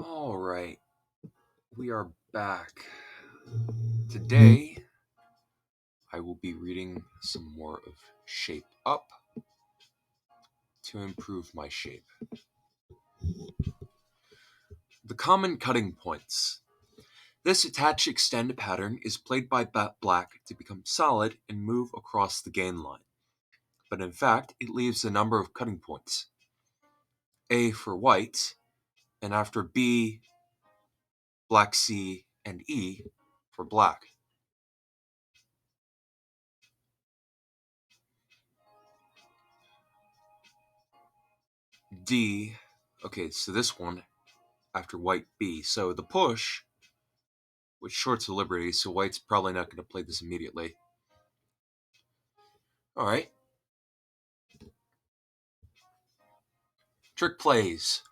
All right, we are back. Today, I will be reading some more of Shape Up to improve my shape. The common cutting points. This attach extend pattern is played by black to become solid and move across the gain line, but in fact, it leaves a number of cutting points. A for white, and after B, black C, and E for black. D, okay, so this one after white B. So the push, which shorts the liberty, so white's probably not going to play this immediately. All right. Trick plays.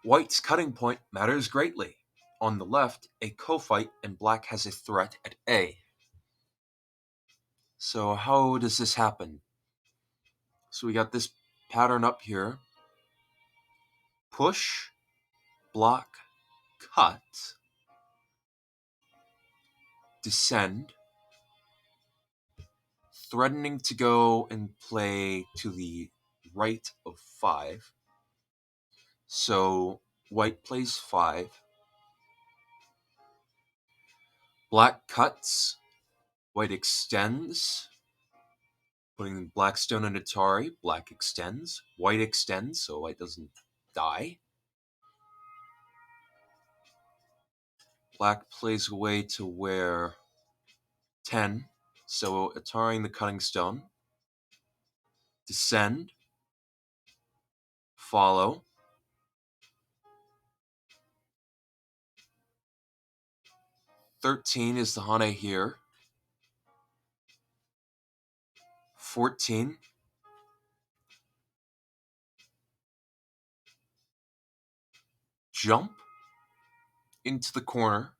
White's cutting point matters greatly. On the left, a co-fight, and black has a threat at A. So how does this happen? So we got this pattern up here. Push, block, cut, descend, threatening to go and play to the right of 5. So white plays 5. Black cuts, white extends, putting black stone in Atari. Black extends, white extends, so white doesn't die. Black plays away to where 10, so Atariing the cutting stone. Descend, follow, 13 is the Hane here. 14. Jump into the corner.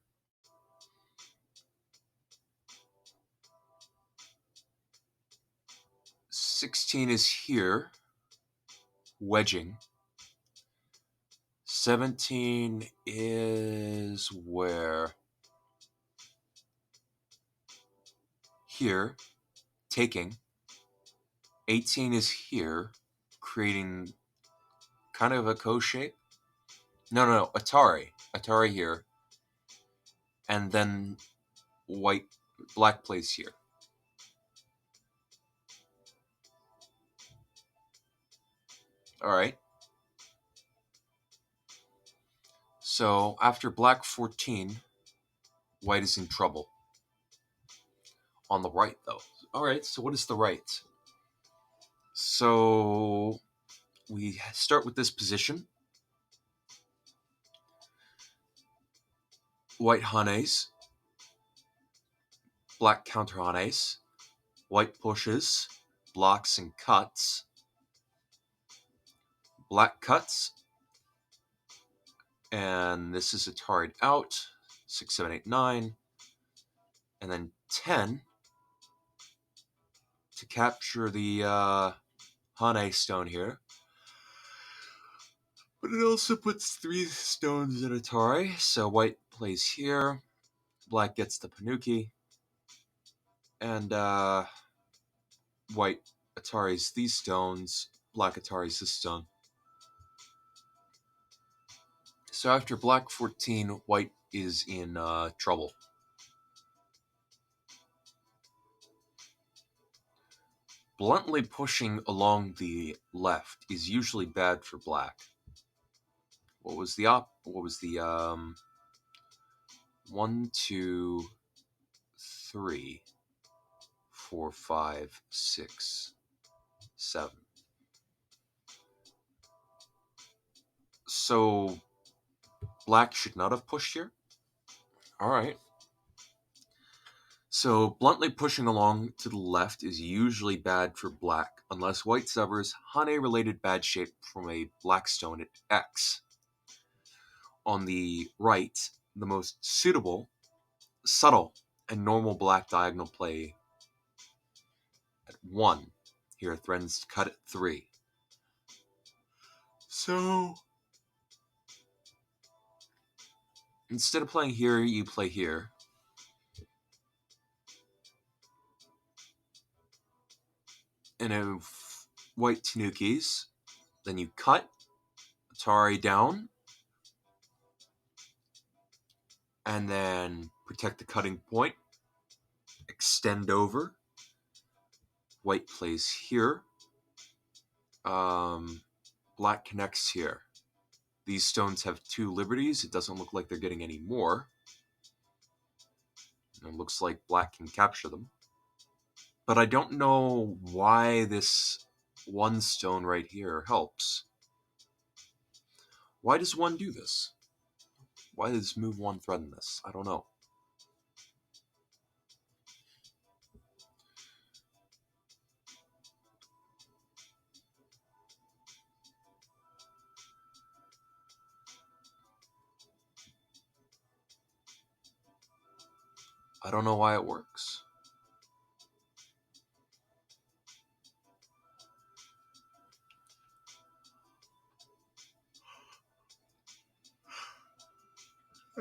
16 is here. Wedging. 17 is where? Here. Taking. 18 is here, creating kind of a co-shape. No, Atari. Atari here. And then black plays here. Alright. So after black 14, white is in trouble. On the right, though. Alright, so what is the right? So we start with this position. White Hanes. Black counter Hanes. White pushes, blocks, and cuts. Black cuts. And this is Atari'd out. 6, 7, 8, 9. And then 10 to capture the Hane stone here. But it also puts 3 stones in Atari. So white plays here. Black gets the Panuki. And white Atari's these stones. Black Atari's this stone. So after black 14, white is in trouble. Bluntly pushing along the left is usually bad for black. What was the 1, 2, 3, 4, 5, 6, 7. So black should not have pushed here. Alright. So bluntly pushing along to the left is usually bad for black, unless white severs Hane-related bad shape from a black stone at X. On the right, the most suitable, subtle, and normal black diagonal play at 1. Here threatens to cut at 3. So Instead of playing here, you play here. And if white tanukis, then you cut Atari down, and then protect the cutting point, extend over. White plays here. Black connects here. These stones have 2 liberties. It doesn't look like they're getting any more. It looks like black can capture them. But I don't know why this 1 stone right here helps. Why does 1 do this? Why does move 1 threaten this? I don't know. I don't know why it works.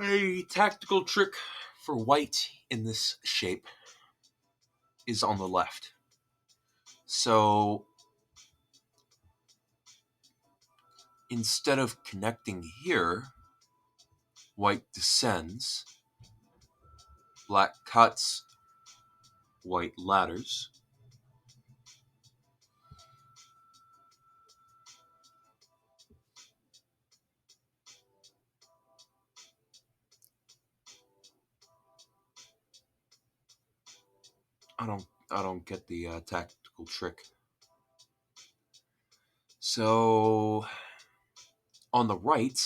A tactical trick for white in this shape is on the left. So instead of connecting here, white descends, black cuts, white ladders. I don't get the tactical trick. So on the right,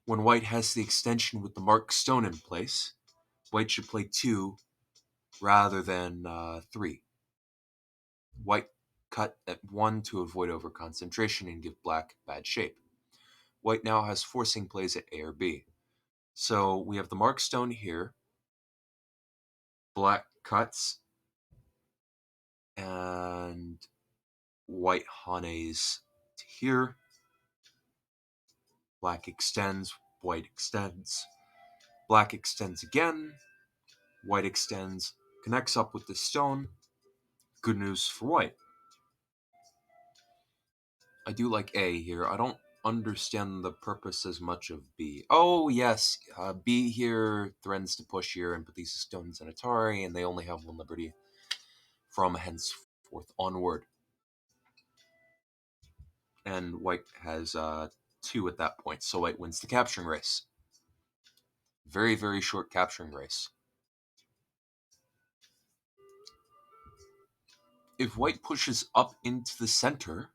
when white has the extension with the marked stone in place, white should play 2 rather than 3. White cut at 1 to avoid over-concentration and give black bad shape. White now has forcing plays at A or B. So we have the marked stone here. Black cuts. And white hanes to here. Black extends. White extends. Black extends again. White extends. Connects up with the stone. Good news for white. I do like A here. I don't understand the purpose as much of B. Oh, yes. B here threatens to push here and put these stones in Atari, and they only have 1 liberty from henceforth onward. And white has 2 at that point, so white wins the capturing race. Very, very short capturing race. If white pushes up into the center,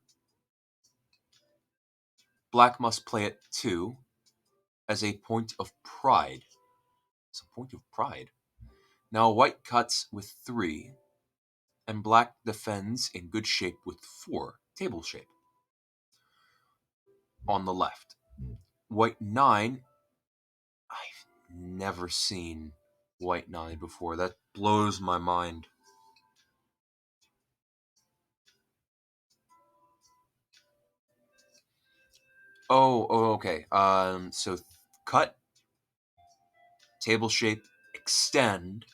black must play it 2 as a point of pride. It's a point of pride. Now white cuts with 3, and black defends in good shape with 4, table shape. On the left. White 9, I've never seen white 9 before. That blows my mind. Oh, okay. So cut, table shape, extend,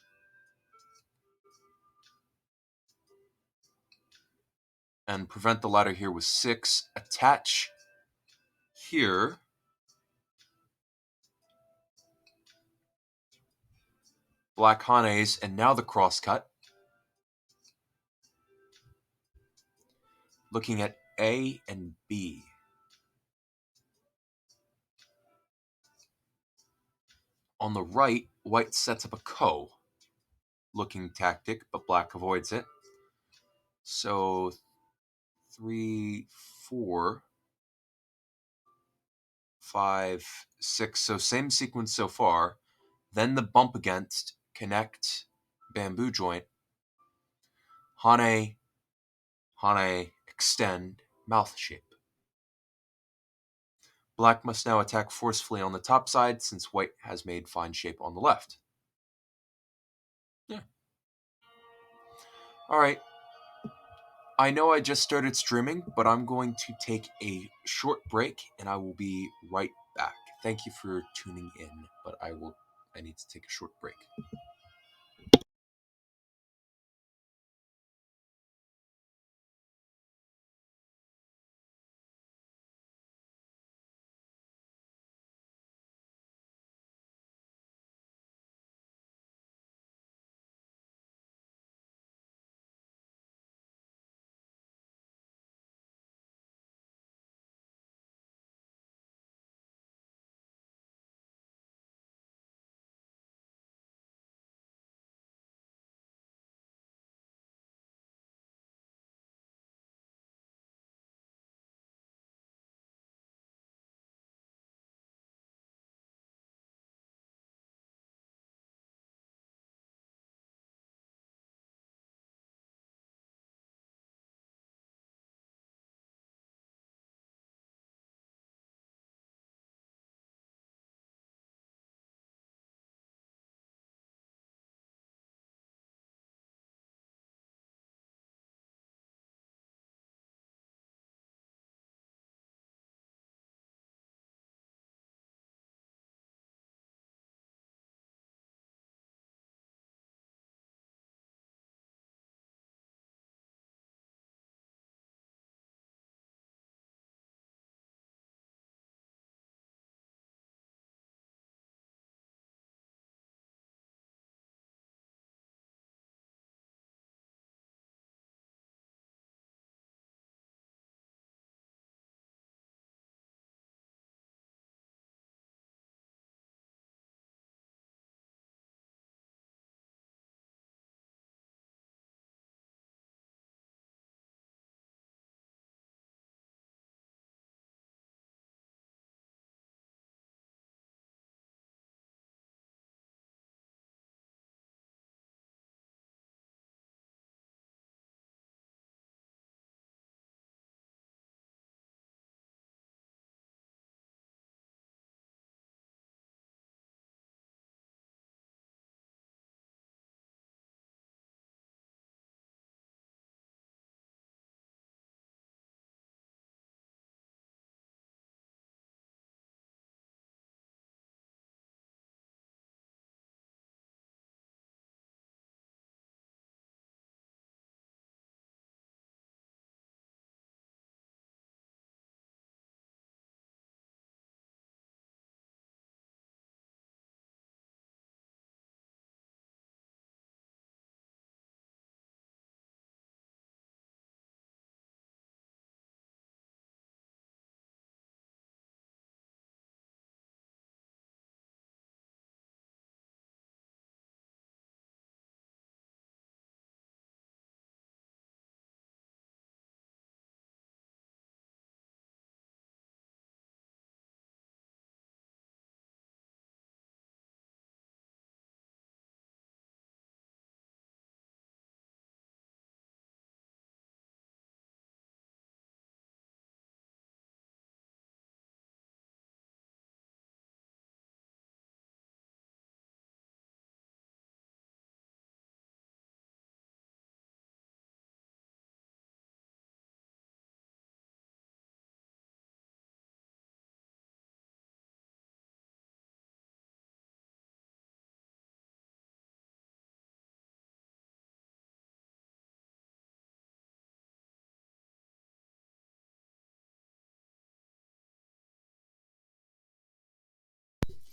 and prevent the ladder here with 6. Attach here. Black hanes, and now the cross cut. Looking at A and B. On the right, white sets up a ko. Looking tactic, but black avoids it. So 3, 4, 5, 6. So same sequence so far. Then the bump against, connect, bamboo joint, hane, extend, mouth shape. Black must now attack forcefully on the top side since white has made fine shape on the left. Yeah. Alright. I know I just started streaming, but I'm going to take a short break and I will be right back. Thank you for tuning in, but I need to take a short break.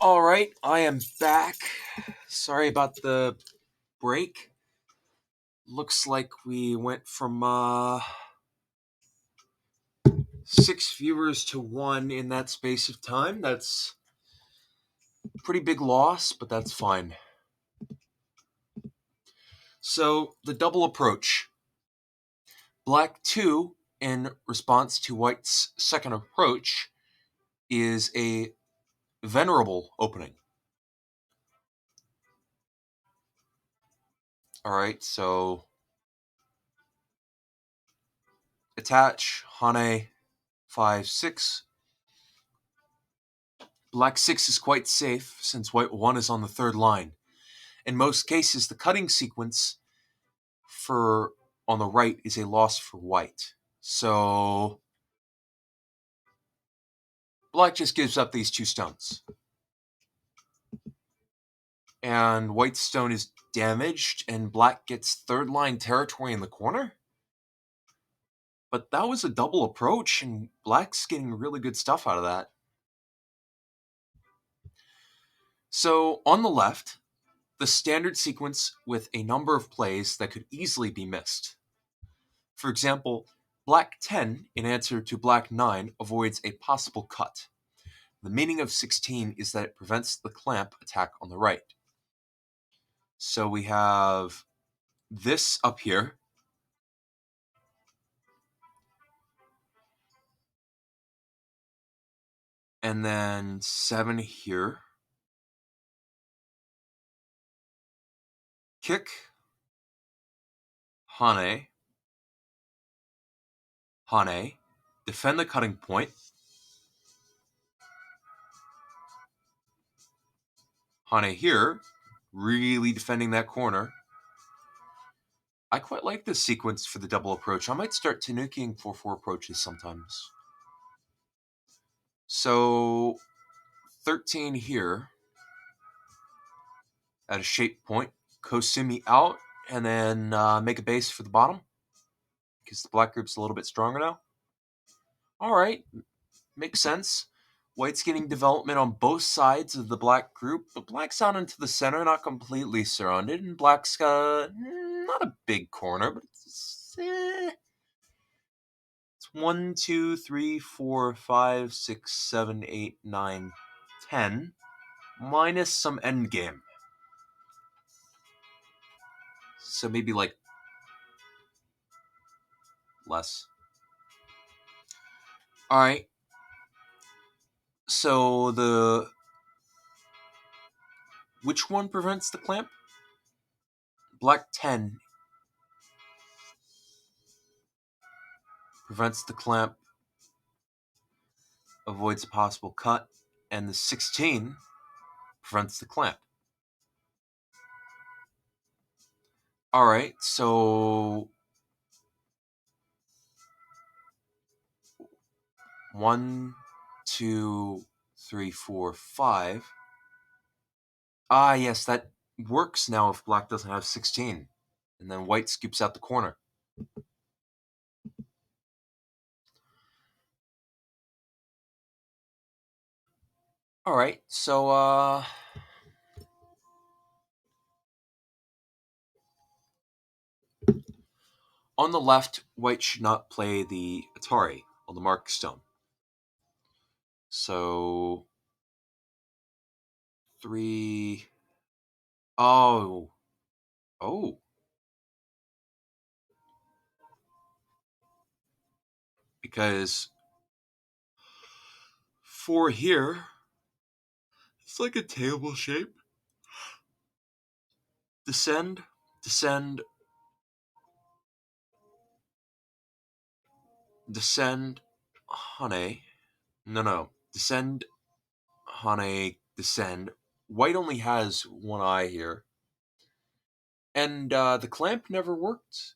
All right, I am back. Sorry about the break. Looks like we went from 6 viewers to one in that space of time. That's a pretty big loss, but that's fine. So, the double approach. Black 2, in response to White's second approach, is a venerable opening. Alright, so attach, Hane, 5-6. Black 6 is quite safe, since White 1 is on the third line. In most cases, the cutting sequence for on the right is a loss for White. So Black just gives up these 2 stones. And white's stone is damaged, and black gets third line territory in the corner? But that was a double approach, and black's getting really good stuff out of that. So, on the left, the standard sequence with a number of plays that could easily be missed. For example, black 10, in answer to black 9, avoids a possible cut. The meaning of 16 is that it prevents the clamp attack on the right. So we have this up here. And then 7 here. Kick. Hane. Hane. Defend the cutting point. Hane here. Really defending that corner. I quite like this sequence for the double approach. I might start tanukiing 4-4 approaches sometimes. So 13 here at a shape point. Kosumi out, and then make a base for the bottom because the black group's a little bit stronger now. All right, makes sense. White's getting development on both sides of the black group, but black's out into the center, not completely surrounded, and black's got not a big corner, but it's 1, 2, 3, 4, 5, 6, 7, 8, 9, 10, minus some endgame. So maybe like less. All right. So which one prevents the clamp? Black 10 prevents the clamp, avoids a possible cut, and the 16 prevents the clamp. All right, so 1, 2, 3, 4, 5. Ah, yes, that works now if black doesn't have 16. And then white scoops out the corner. All right, so on the left, white should not play the Atari on the mark stone. So 3. Oh. Because 4 here, it's like a table shape. Descend, descend, descend, Hane. No. Descend, Hane, descend. White only has one eye here. And the clamp never worked.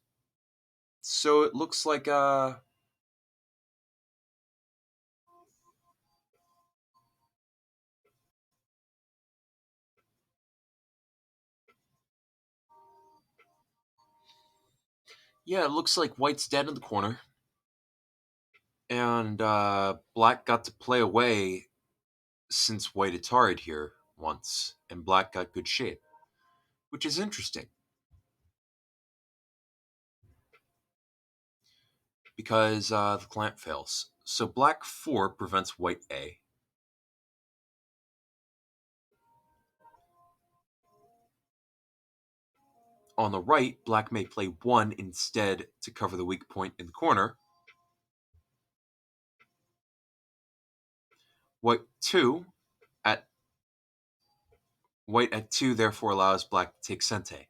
So it looks like yeah, it looks like white's dead in the corner. And black got to play away since white Atari'd here once. And black got good shape. Which is interesting. Because the clamp fails. So black 4 prevents white A. On the right, black may play 1 instead to cover the weak point in the corner. White 2 at White at 2 therefore allows black to take sente.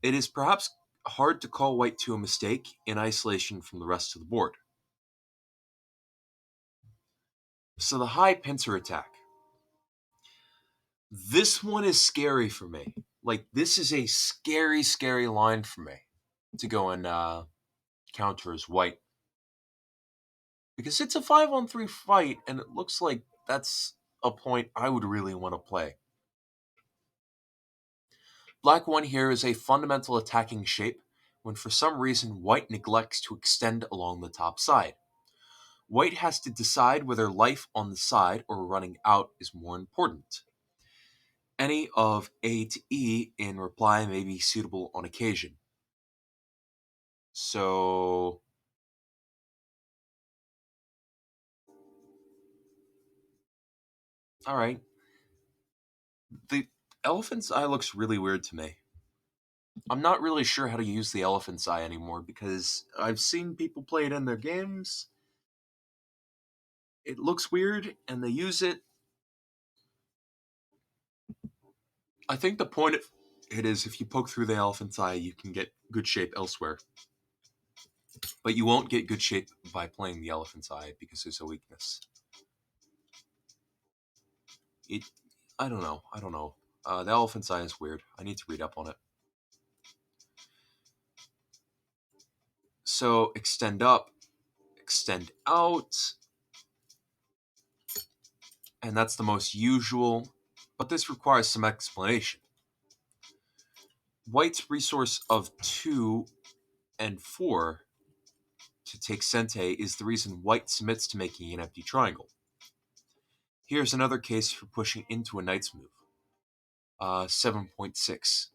It is perhaps hard to call white 2 a mistake in isolation from the rest of the board. So the high pincer attack. This one is scary for me. Like, this is a scary, scary line for me to go and counter as white. because it's a 5-on-3 fight, and it looks like that's a point I would really want to play. Black 1 here is a fundamental attacking shape when for some reason white neglects to extend along the top side. White has to decide whether life on the side or running out is more important. Any of A to E in reply may be suitable on occasion. So, alright. The elephant's eye looks really weird to me. I'm not really sure how to use the elephant's eye anymore because I've seen people play it in their games. It looks weird and they use it. I think the point of it is if you poke through the elephant's eye, you can get good shape elsewhere. But you won't get good shape by playing the elephant's eye because there's a weakness. It, I don't know. The elephant's eye is weird. I need to read up on it. So extend up, extend out, and that's the most usual, but this requires some explanation. White's resource of 2 and 4 to take Sente is the reason white submits to making an empty triangle. Here's another case for pushing into a knight's move. 7.6.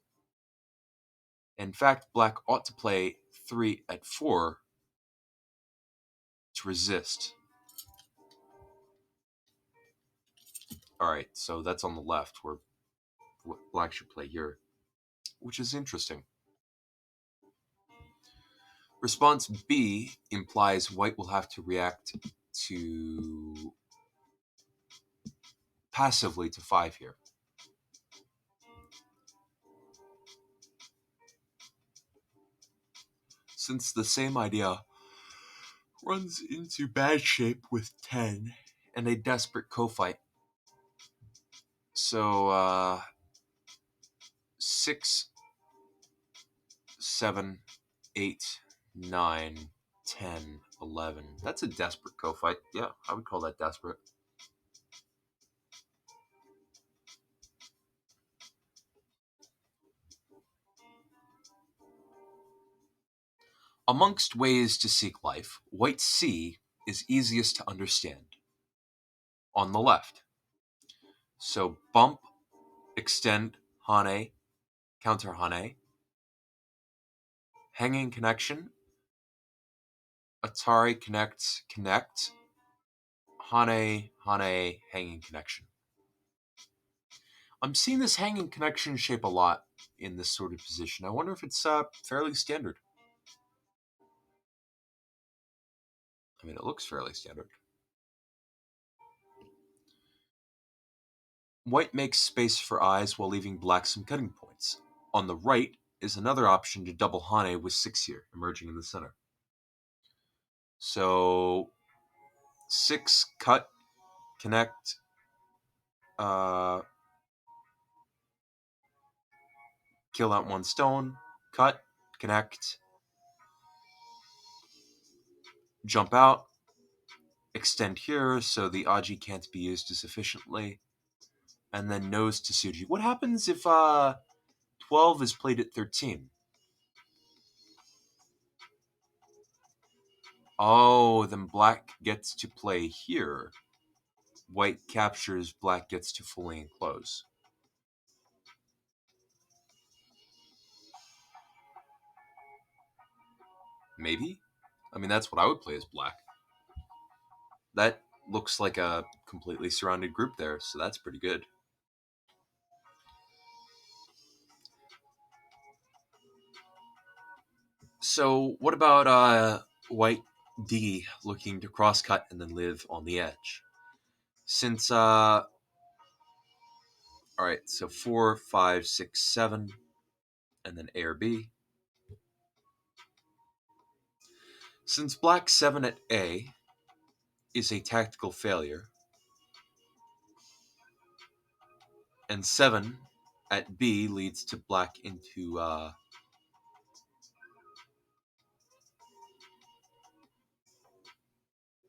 In fact, black ought to play 3 at 4 to resist. Alright, so that's on the left where black should play here, which is interesting. Response B implies white will have to react to passively to 5 here. Since the same idea runs into bad shape with 10 and a desperate co-fight. So, 6, 7, 8, 9, 10, 11. That's a desperate co-fight. Yeah, I would call that desperate. Amongst ways to seek life, white C is easiest to understand. On the left. So bump, extend, hane, counter hane, hanging connection, Atari connect, hane, hanging connection. I'm seeing this hanging connection shape a lot in this sort of position. I wonder if it's fairly standard. I mean, it looks fairly standard. White makes space for eyes while leaving black some cutting points. On the right is another option to double hane with 6 here, emerging in the center. So 6 cut, connect, kill that one stone, cut, connect, jump out, extend here so the Aji can't be used as efficiently, and then nose to Suji. What happens if 12 is played at 13? Oh, then black gets to play here. White captures, black gets to fully enclose. Maybe? I mean, that's what I would play as black. That looks like a completely surrounded group there, so that's pretty good. So, what about white D looking to crosscut and then live on the edge? Since, alright, so 4, 5, 6, 7, and then A or B. Since black 7 at A is a tactical failure, and 7 at B leads to black into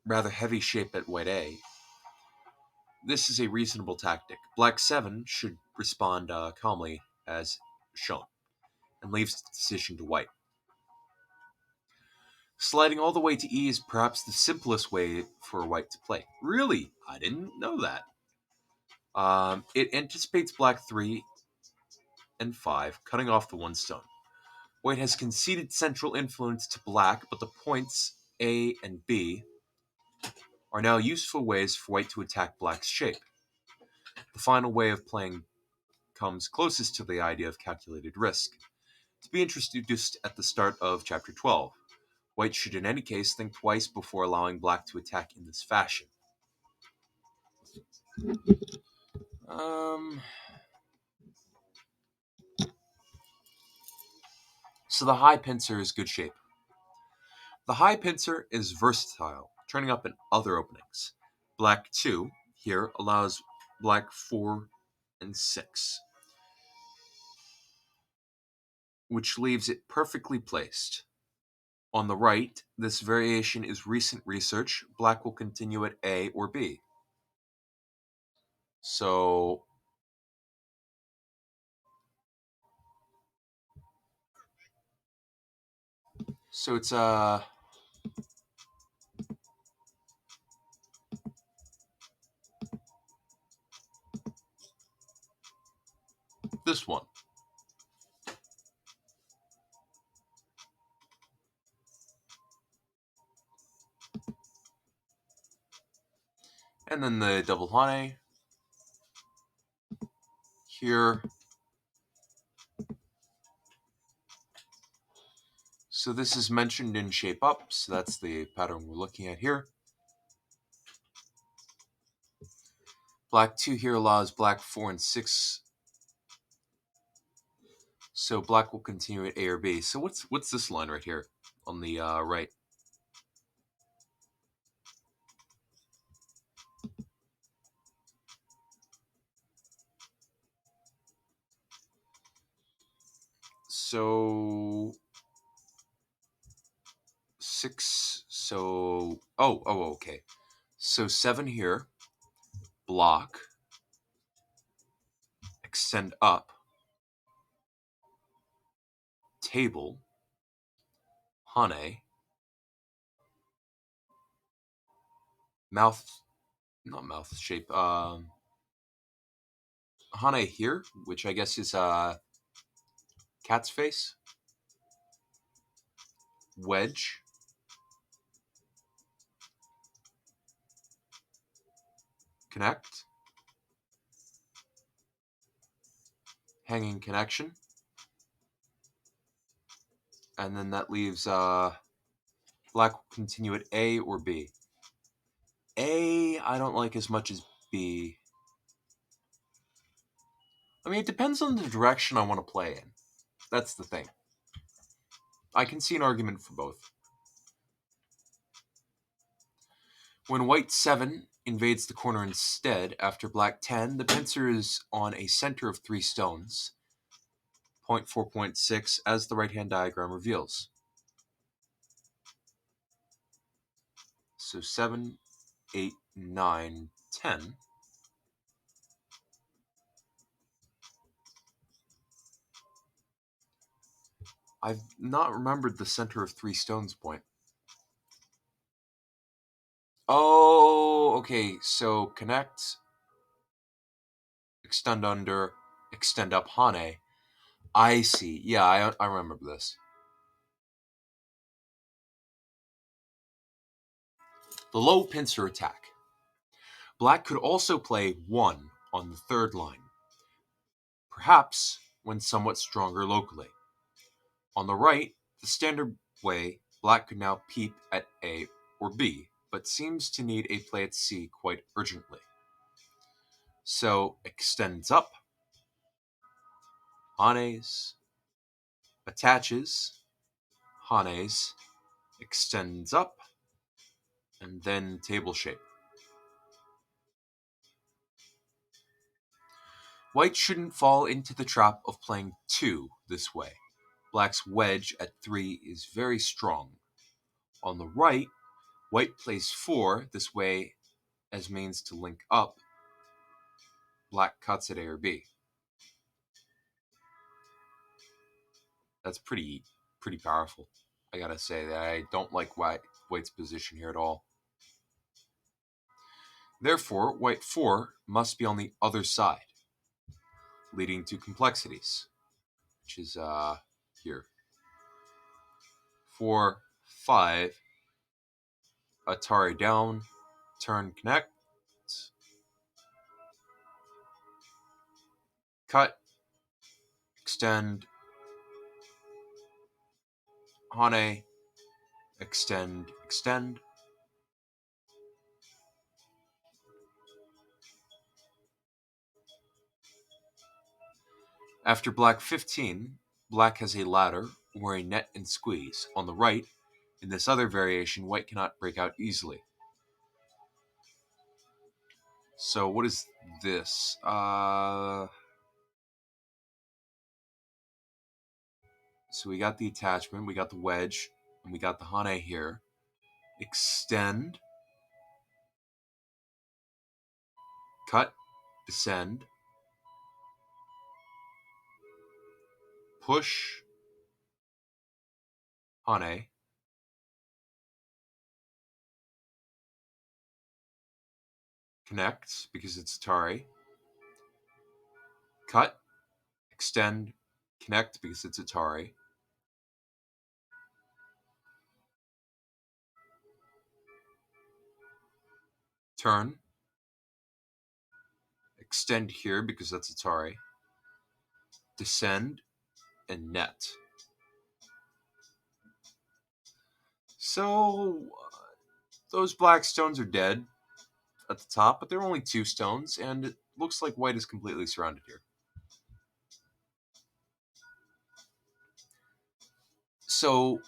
rather heavy shape at white A, this is a reasonable tactic. Black 7 should respond calmly as shown, and leaves the decision to white. Sliding all the way to E is perhaps the simplest way for white to play. Really? I didn't know that. It anticipates black 3 and 5, cutting off the one stone. White has conceded central influence to black, but the points A and B are now useful ways for white to attack black's shape. The final way of playing comes closest to the idea of calculated risk, to be introduced at the start of chapter 12. White should in any case think twice before allowing black to attack in this fashion. So the high pincer is good shape. The high pincer is versatile, turning up in other openings. Black 2 here allows black 4 and 6, which leaves it perfectly placed. On the right, this variation is recent research. Black will continue at A or B. So it's this one. And then the double hane here. So this is mentioned in shape up, so that's the pattern we're looking at here. Black 2 here allows black 4 and 6. So black will continue at A or B. So what's this line right here on the right? So 6. So okay. So 7 here, block, extend up, table, hane, mouth, not mouth shape, hane here, which I guess is cat's face, wedge, connect, hanging connection, and then that leaves black will continue at A or B. A, I don't like as much as B. I mean, it depends on the direction I want to play in. That's the thing. I can see an argument for both. When white 7 invades the corner instead, after black 10, the pincer is on a center of 3 stones, 0.4.6, as the right-hand diagram reveals. So 7, 8, 9, 10. I've not remembered the center of 3 stones point. Oh, okay. So connect, extend under, extend up hane. I see. Yeah, I remember this. The low pincer attack. Black could also play 1 on the third line, perhaps when somewhat stronger locally. On the right, the standard way, black could now peep at A or B, but seems to need a play at C quite urgently. So extends up, hanes, attaches, hanes, extends up, and then table shape. White shouldn't fall into the trap of playing 2 this way. Black's wedge at 3 is very strong. On the right, White plays 4 this way as means to link up. Black cuts at A or B. That's pretty powerful. I gotta say that I don't like White's position here at all. Therefore, White 4 must be on the other side, leading to complexities, which is here. 4, 5, Atari down, turn connect, cut, extend, Hane, extend, extend. After Black 15, Black has a ladder or a net and squeeze. On the right, in this other variation, White cannot break out easily. So what is this? So we got the attachment, we got the wedge, and we got the Hane here. Extend, cut, descend, push, Hane, connect, because it's Atari, cut, extend, connect, because it's Atari, turn, extend here, because that's Atari, descend, and net. So, those black stones are dead at the top, but there are only 2 stones, and it looks like White is completely surrounded here. So,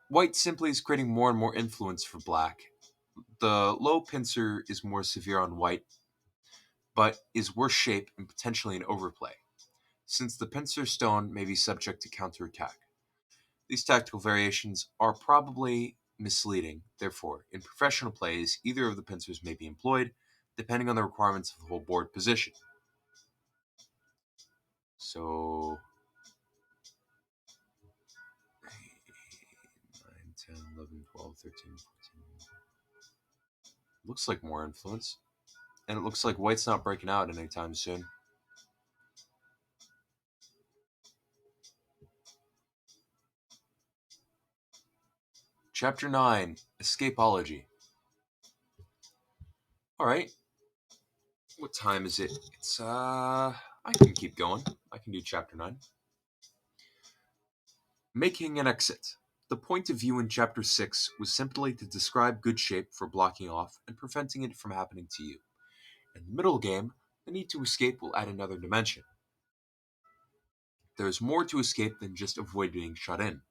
White simply is creating more and more influence for Black. The low pincer is more severe on White, but is worse shape and potentially an overplay, since the pincer stone may be subject to counterattack. These tactical variations are probably misleading, therefore, in professional plays, either of the pincers may be employed, depending on the requirements of the whole board position. So, 8, 9, 10, 11, 12, 13, 14. Looks like more influence. And it looks like White's not breaking out anytime soon. Chapter 9, Escapology. Alright. What time is it? I can keep going. I can do chapter 9. Making an exit. The point of view in chapter 6 was simply to describe good shape for blocking off and preventing it from happening to you. In the middle game, the need to escape will add another dimension. There is more to escape than just avoid being shut in.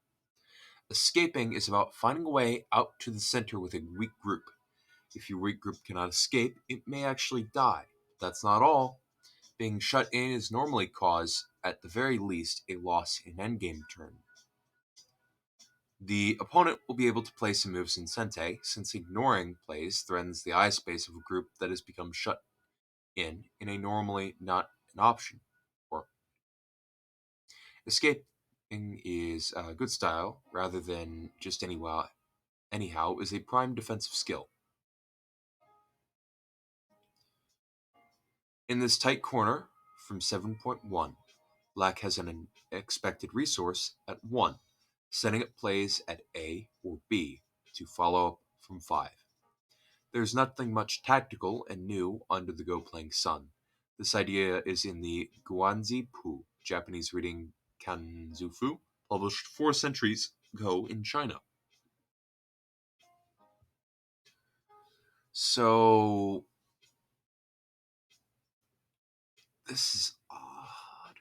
Escaping is about finding a way out to the center with a weak group. If your weak group cannot escape, it may actually die. That's not all. Being shut in is normally cause, at the very least, a loss in endgame turn. The opponent will be able to play some moves in Sente, since ignoring plays threatens the eye space of a group that has become shut in a normally not an option. Or escaping is a good style, rather than just anyhow, is a prime defensive skill. In this tight corner, from 7.1, Black has an unexpected resource at 1, setting up plays at A or B to follow up from 5. There's nothing much tactical and new under the Go playing sun. This idea is in the Guanzi Pu, Japanese reading Kanzufu, published 4 centuries ago in China. So, this is odd.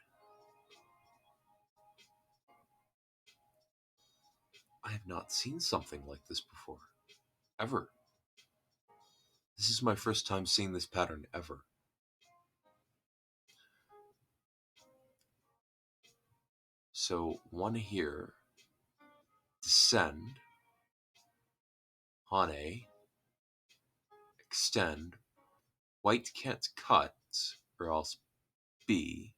I have not seen something like this before. Ever. This is my first time seeing this pattern ever. So, 1 here, descend, Hane, extend. White can't cut, or else B.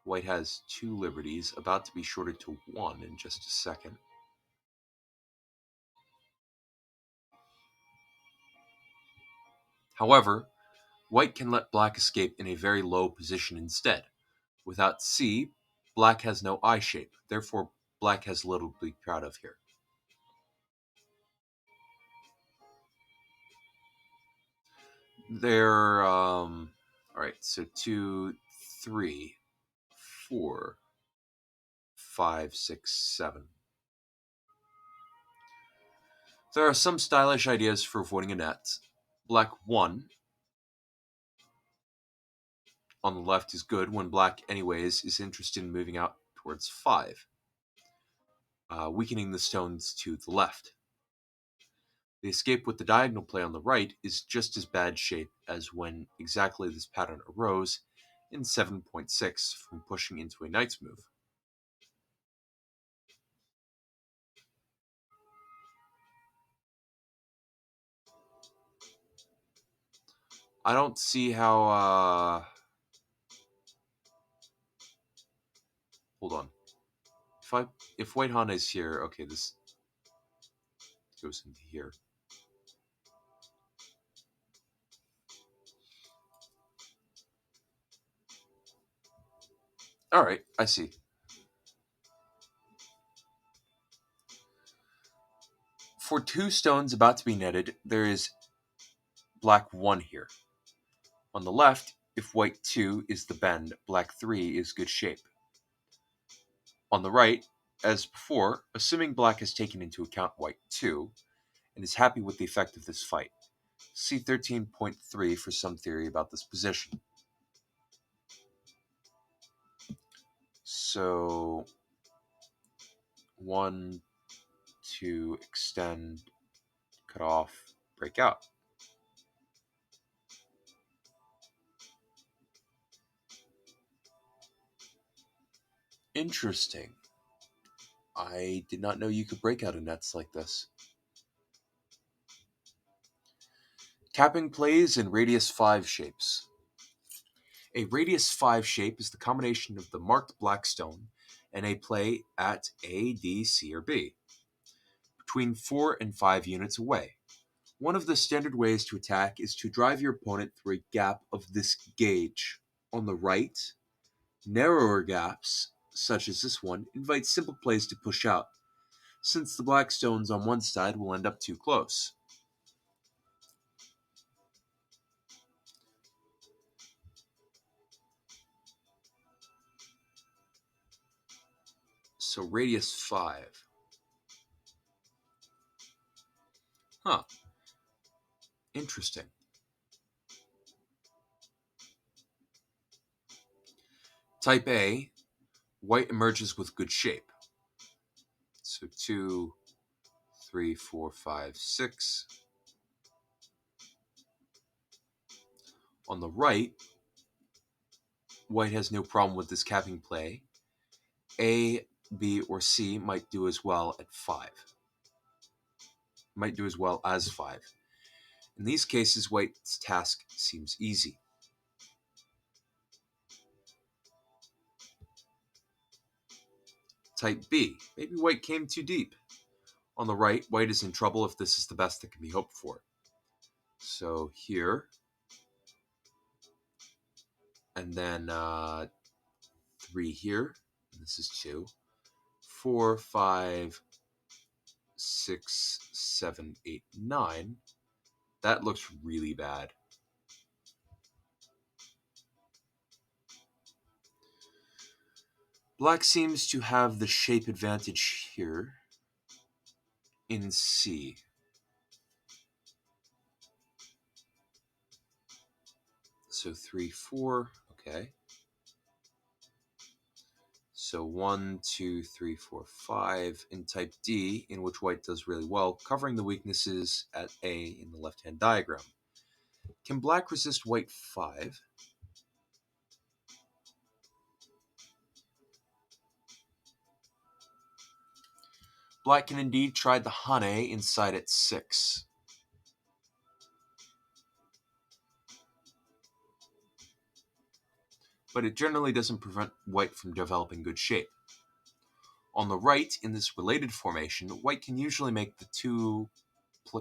White has 2 liberties, about to be shorted to 1 in just a second. However, White can let black escape in a very low position instead. Without C, black has no I shape, therefore black has little to be proud of here. Alright, so 2, 3, 4, 5, 6, 7. There are some stylish ideas for avoiding a net. Black 1 on the left is good when black anyways is interested in moving out towards 5, weakening the stones to the left. The escape with the diagonal play on the right is just as bad shape as when exactly this pattern arose in 7.6 from pushing into a knight's move. I don't see how, hold on. If White Hane is here, okay, this goes into here. Alright, I see. For 2 stones about to be netted, there is black 1 here. On the left, if white 2 is the bend, black 3 is good shape. On the right, as before, assuming black has taken into account white 2, and is happy with the effect of this fight. See 13.3 for some theory about this position. So, 1, 2, extend, cut off, break out. Interesting. I did not know you could break out of nets like this. Capping plays in radius 5 shapes. A radius 5 shape is the combination of the marked black stone and a play at A, D, C, or B, between 4 and 5 units away. One of the standard ways to attack is to drive your opponent through a gap of this gauge. On the right, narrower gaps, such as this one, invite simple plays to push out, since the black stones on one side will end up too close. So radius 5. Huh. Interesting. Type A, white emerges with good shape. So 2, 3, 4, 5, 6. On the right, white has no problem with this capping play. A, B, or C might do as well at 5. Might do as well as 5. In these cases, white's task seems easy. Type B. Maybe white came too deep. On the right, white is in trouble if this is the best that can be hoped for. So here, and then 3 here. This is 2. 4, 5, 6, 7, 8, 9. That looks really bad. Black seems to have the shape advantage here in C. So 3, 4, okay. So 1, 2, 3, 4, 5 in type D, in which white does really well, covering the weaknesses at A in the left-hand diagram. Can black resist white 5? Black can indeed try the hane inside at 6. But it generally doesn't prevent white from developing good shape. On the right, in this related formation, white can usually make the two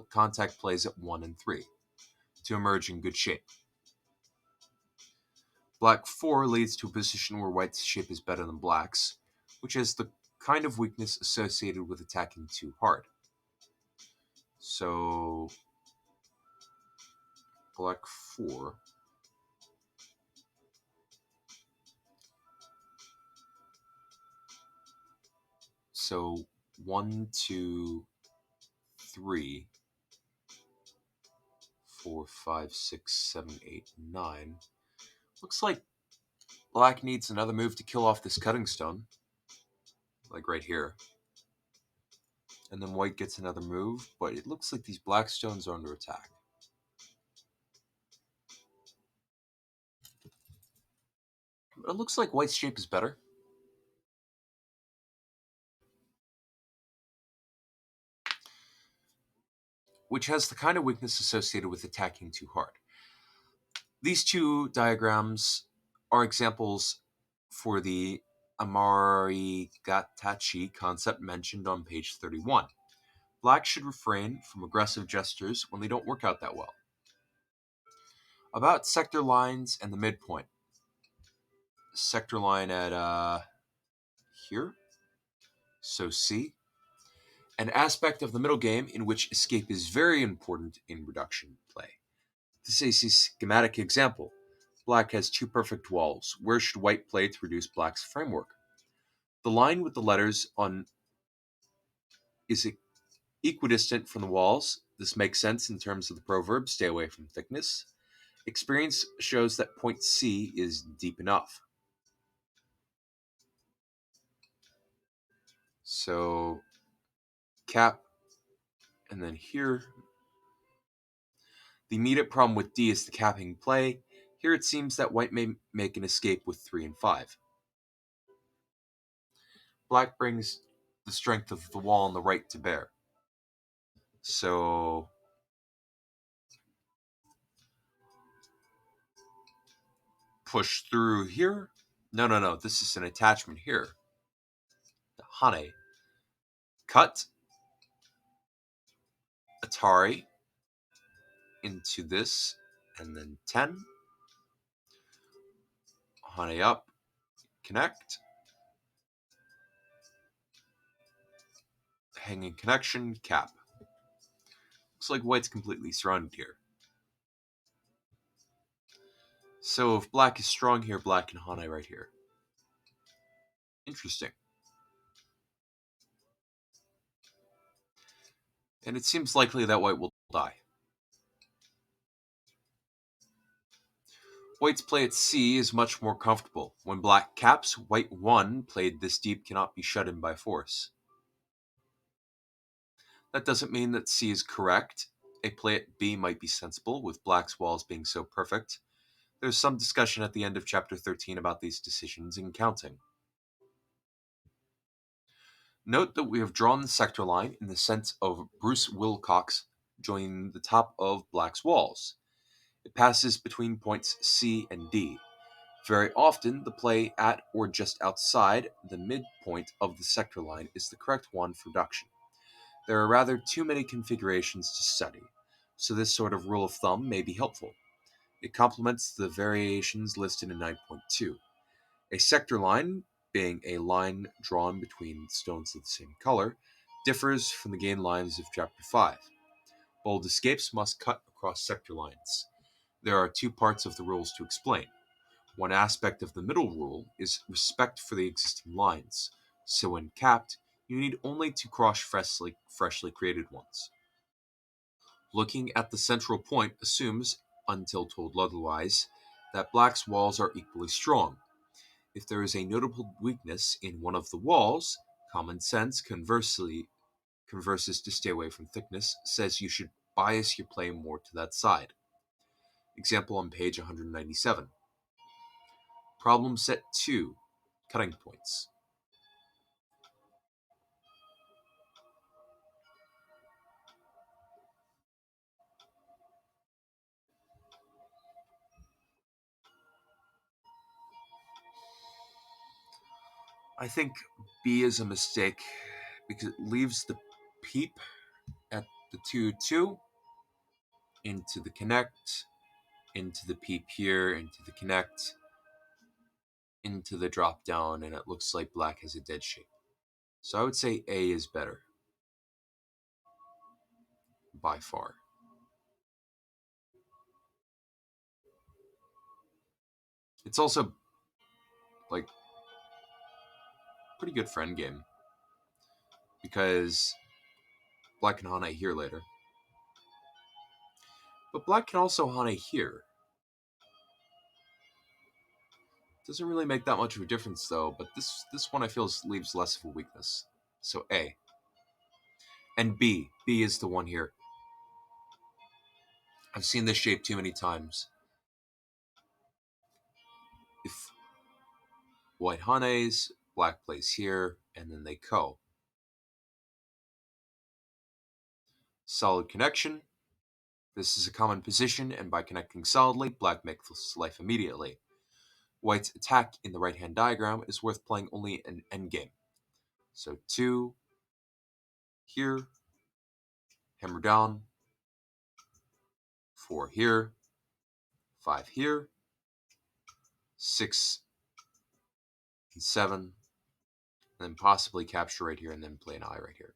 contact plays at 1 and 3 to emerge in good shape. Black 4 leads to a position where white's shape is better than black's, which has the kind of weakness associated with attacking too hard. So, black 4. So, 1, 2, 3, 4, 5, 6, 7, 8, 9. Looks like black needs another move to kill off this cutting stone, like right here. And then white gets another move, but it looks like these black stones are under attack. But it looks like white's shape is better. Which has the kind of weakness associated with attacking too hard. These two diagrams are examples for the Amari-Gatachi concept mentioned on page 31. Black should refrain from aggressive gestures when they don't work out that well. About sector lines and the midpoint. Sector line at here, so C. An aspect of the middle game in which escape is very important in reduction play. This is a schematic example. Black has two perfect walls. Where should white play to reduce black's framework? The line with the letters on is equidistant from the walls. This makes sense in terms of the proverb, stay away from thickness. Experience shows that point C is deep enough. So, cap, and then here. The immediate problem with D is the capping play. Here it seems that white may make an escape with 3 and 5. Black brings the strength of the wall on the right to bear. So, push through here. No. This is an attachment here. The hane. Cut. Atari into this. And then 10. Hane up. Connect. Hanging connection. Cap. Looks like white's completely surrounded here. So if black is strong here, black can hane right here. Interesting. And it seems likely that white will die. White's play at C is much more comfortable. When black caps, white 1 played this deep cannot be shut in by force. That doesn't mean that C is correct. A play at B might be sensible, with black's walls being so perfect. There's some discussion at the end of chapter 13 about these decisions in counting. Note that we have drawn the sector line in the sense of Bruce Wilcox joining the top of black's walls. It passes between points C and D. Very often, the play at or just outside the midpoint of the sector line is the correct one for reduction. There are rather too many configurations to study, so this sort of rule of thumb may be helpful. It complements the variations listed in 9.2. A sector line, being a line drawn between stones of the same color, differs from the gain lines of chapter 5. Bold escapes must cut across sector lines. There are two parts of the rules to explain. One aspect of the middle rule is respect for the existing lines, so when capped, you need only to cross freshly created ones. Looking at the central point assumes, until told otherwise, that black's walls are equally strong. If there is a notable weakness in one of the walls, common sense converses to stay away from thickness, says you should bias your play more to that side. Example on page 197. Problem set 2, cutting points. I think B is a mistake because it leaves the peep at the 2-2 into the connect, into the peep here, into the connect, into the drop down, and it looks like black has a dead shape. So I would say A is better by far. It's also like pretty good friend game because black can Hane here later. But black can also Hane here. Doesn't really make that much of a difference though, but this one I feel leaves less of a weakness. So A. And B. B is the one here. I've seen this shape too many times. If white Hanes, black plays here, and then they ko. Solid connection. This is a common position, and by connecting solidly, black makes life immediately. White's attack in the right-hand diagram is worth playing only an endgame. So 2 here, hammer down, 4 here, 5 here, 6 and 7, and then possibly capture right here and then play an eye right here.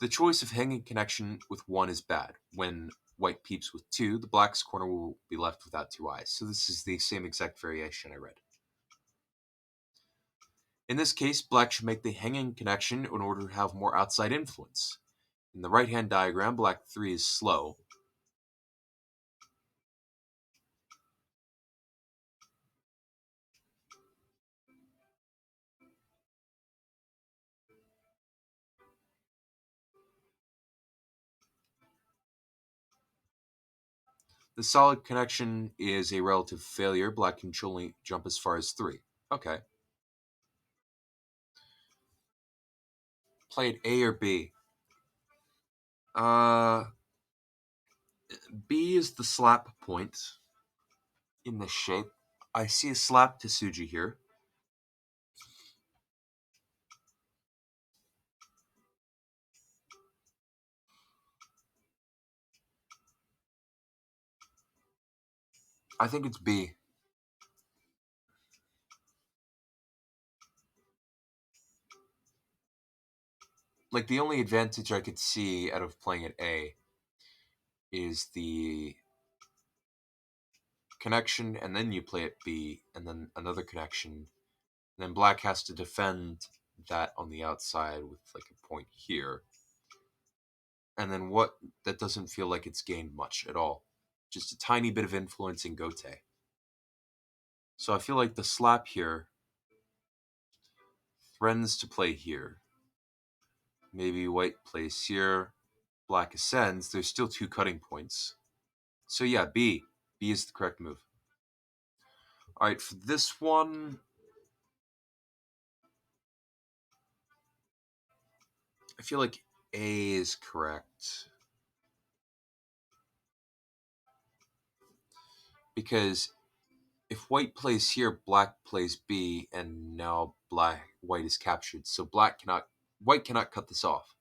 The choice of hanging connection with 1 is bad. When white peeps with 2, the black's corner will be left without 2 eyes. So this is the same exact variation I read. In this case, black should make the hanging connection in order to have more outside influence. In the right-hand diagram, black 3 is slow. The solid connection is a relative failure. Black can only jump as far as 3. Okay. Play it A or B. B is the slap point in this shape. I see a slap to Tsuji here. I think it's B. Like, the only advantage I could see out of playing it A is the connection, and then you play it B, and then another connection. And then black has to defend that on the outside with, like, a point here. And then what? That doesn't feel like it's gained much at all. Just a tiny bit of influence in Gote. So I feel like the slap here threatens to play here. Maybe white plays here. Black ascends. There's still 2 cutting points. So yeah, B. B is the correct move. Alright, for this one, I feel like A is correct. Because if white plays here, black plays B, and now white is captured. So white cannot cut this off.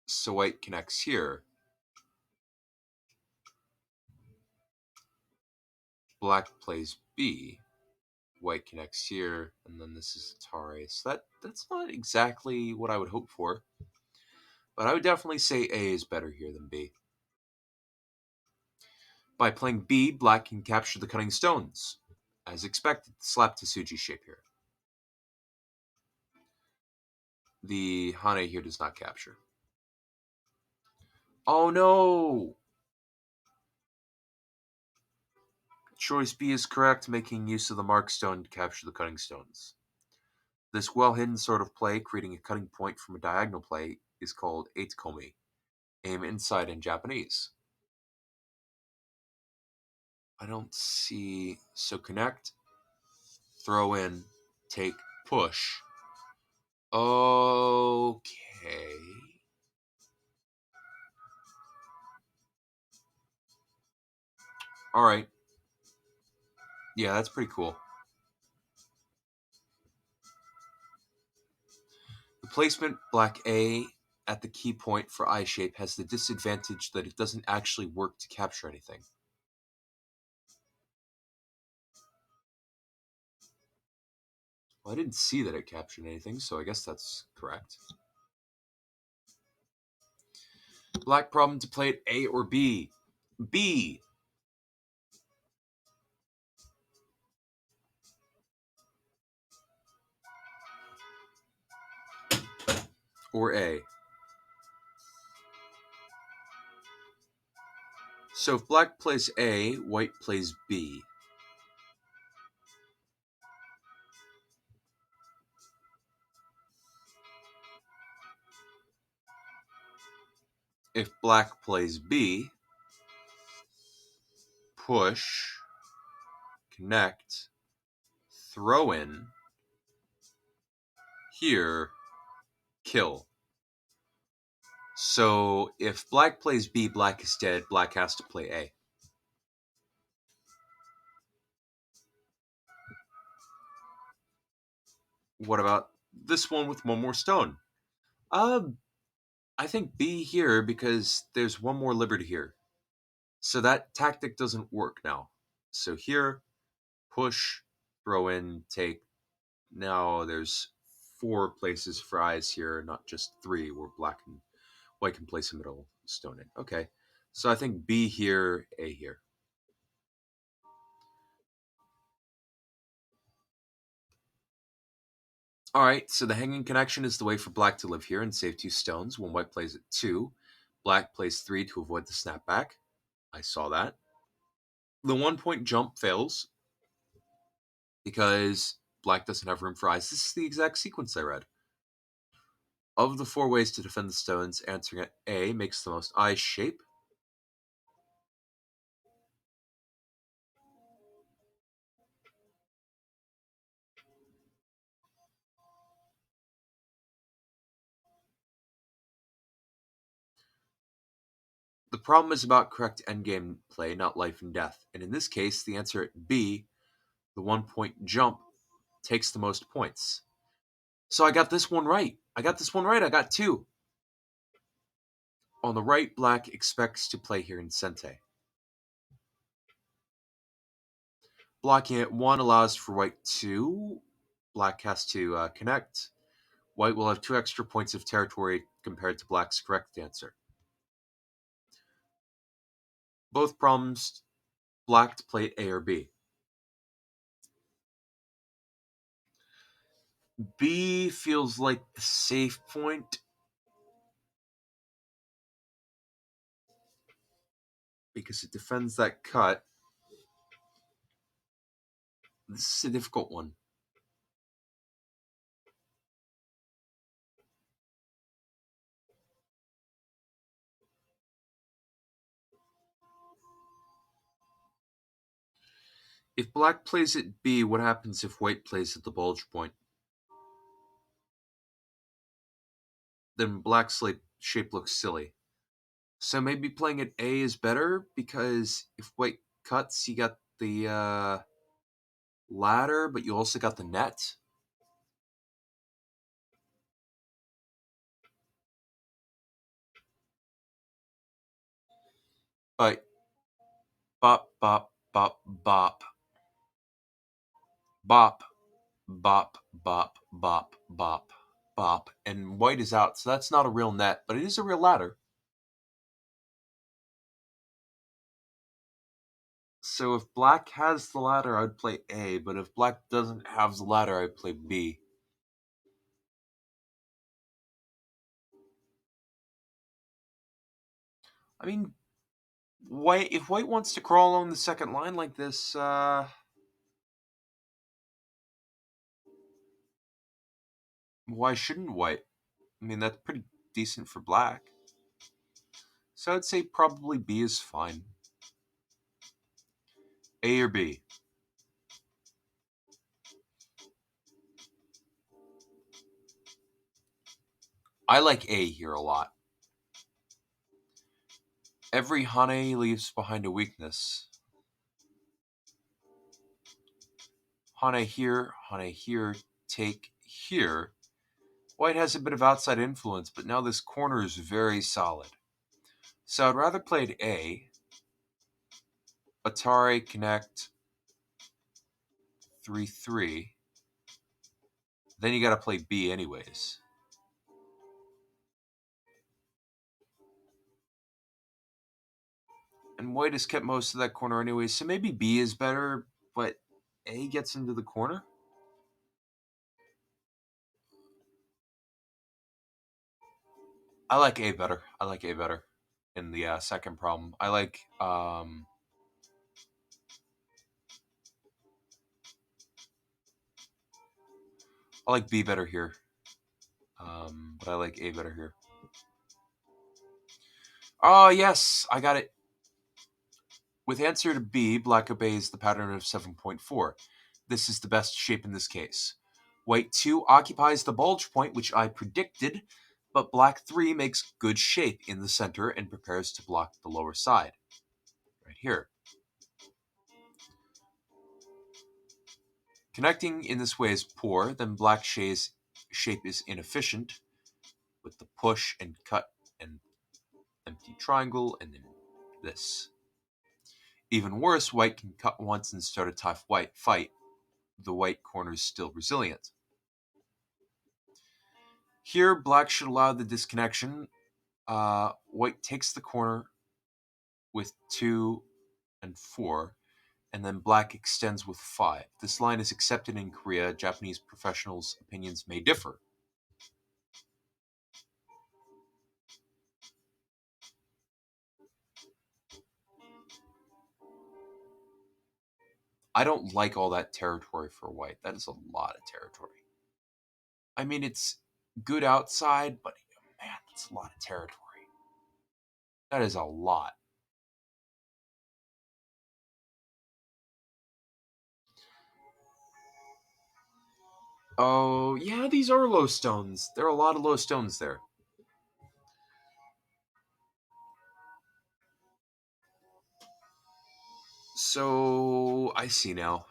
So white connects here. Black plays B. White connects here, and then this is Atari. So that's not exactly what I would hope for. But I would definitely say A is better here than B. By playing B, black can capture the cutting stones. As expected, the slap Tsuji shape here. The Hane here does not capture. Oh no! Choice B is correct, making use of the mark stone to capture the cutting stones. This well-hidden sort of play, creating a cutting point from a diagonal play, is called eitokomi, aim inside in Japanese. I don't see... So connect, throw in, take, push. Okay. Alright. Yeah, that's pretty cool. The placement black A at the key point for eye shape has the disadvantage that it doesn't actually work to capture anything. Well, I didn't see that it captured anything, so I guess that's correct. Black problem to play it A or B. B or A. So if black plays A, white plays B. If black plays B, push, connect, throw in, here, kill. So if black plays B, black is dead, black has to play A. What about this one with one more stone? Uh, I think B here because there's one more liberty here. So that tactic doesn't work now. So here, push, throw in, take. Now there's four places for eyes here, not just three where black and white can place a middle stone in. Okay. So I think B here, A here. Alright, so the hanging connection is the way for black to live here and save two stones. When white plays at 2, black plays 3 to avoid the snapback. I saw that. The 1 point jump fails because black doesn't have room for eyes. This is the exact sequence I read. Of the four ways to defend the stones, answering at A makes the most eye shape. The problem is about correct endgame play, not life and death. And in this case, the answer at B, the 1 point jump, takes the most points. So I got this one right. I got 2. On the right, black expects to play here in Sente. Blocking at 1 allows for white to. Black has to connect. White will have 2 extra points of territory compared to black's correct answer. Both problems, black to play A or B. B feels like the safe point because it defends that cut. This is a difficult one. If black plays at B, what happens if white plays at the bulge point? Then black's shape looks silly. So maybe playing at A is better because if white cuts, you got the ladder, but you also got the net. But bop, bop, bop, bop, bop, bop, bop, bop, bop, bop, and white is out. So that's not a real net, but it is a real ladder. So if black has the ladder, I'd play A, but if black doesn't have the ladder, I'd play B. I mean, white if white wants to crawl on the second line like this, why shouldn't white? I mean, that's pretty decent for black. So I'd say probably B is fine. A or B? I like A here a lot. Every Hane leaves behind a weakness. Hane here, take here. White has a bit of outside influence, but now this corner is very solid. So I'd rather play at A. Atari connect 3-3. Then you gotta play B anyways. And white has kept most of that corner anyways, so maybe B is better, but A gets into the corner? I like A better. I like A better in the second problem. I like B better here, but I like A better here. Oh yes, I got it. With answer to B, black obeys the pattern of 7.4. This is the best shape in this case. White 2 occupies the bulge point, which I predicted, but black 3 makes good shape in the center and prepares to block the lower side. Right here. Connecting in this way is poor, then black shape is inefficient, with the push and cut and empty triangle, and then this. Even worse, white can cut once and start a tough white fight. The white corner is still resilient. Here, black should allow the disconnection. White takes the corner with 2 and 4, and then black extends with 5. This line is accepted in Korea. Japanese professionals' opinions may differ. I don't like all that territory for white. That is a lot of territory. I mean, it's good outside, but man, that's a lot of territory. That is a lot. Oh, yeah, these are low stones. There are a lot of low stones there. So, I see now.